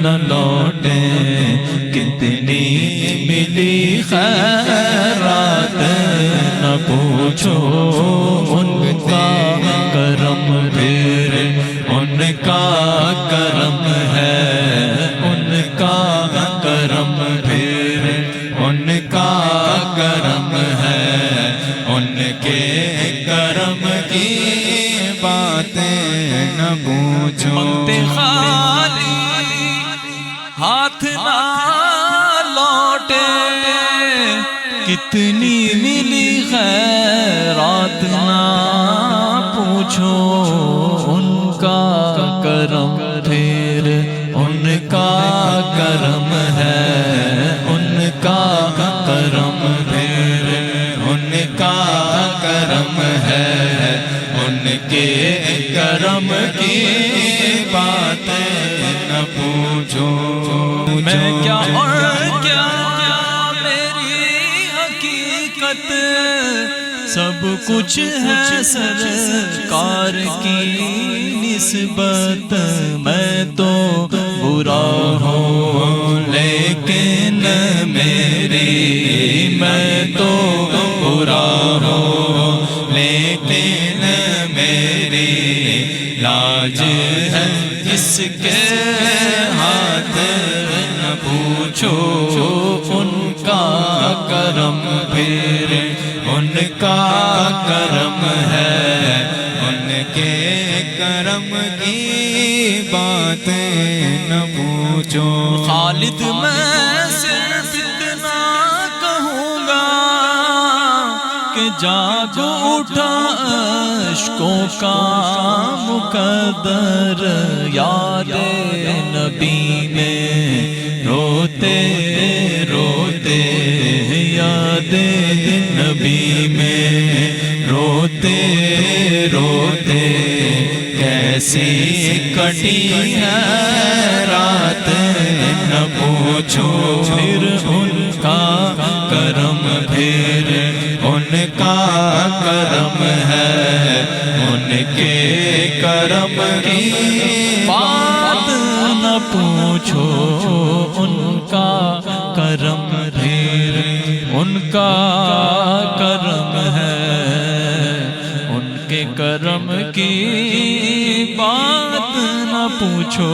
نہ لوٹے، کتنی ملی خیرات نہ پوچھو ان کا کرم، پھر ان کا کرم ہے، ان کا کرم پھر ان کا کرم ہے، ان کے کرم کی باتیں نہ پوچھو۔ منگتے خالی ہاتھ نہ لوٹے، کتنی ملی خیرات نہ پوچھو ان کا کرم، پھر ان کا کرم ہے، ان کا کرم پھر ان کا کرم ہے، ان کے کرم کی باتیں نہ پوچھو۔ میں کیا اور کیا میری حقیقت، سب کچھ ہے سرکار کی نسبت، میں تو برا ہوں لیکن میری، میں تو برا ہوں لیکن میری لاج ہے اس کے ہاتھ نہ پوچھو ان کا کرم، پھر ان کا کرم ہے، ان کے کرم کی باتیں نہ پوچھو۔ خالد میں صرف اتنا کہوں گا کہ جاگ اٹھا اشکوں کا مقدر، یاد نبی میں روتے روتے، یاد نبی میں روتے روتے کیسی کٹی ہے رات نہ پوچھو، پھر ان کا کرم، پھر ان کا کرم ہے، ان کے کرم کی بات نہ پوچھو ان کا کرم، پھر ان کا کرم ہے، ان کے کرم کی بات نہ پوچھو۔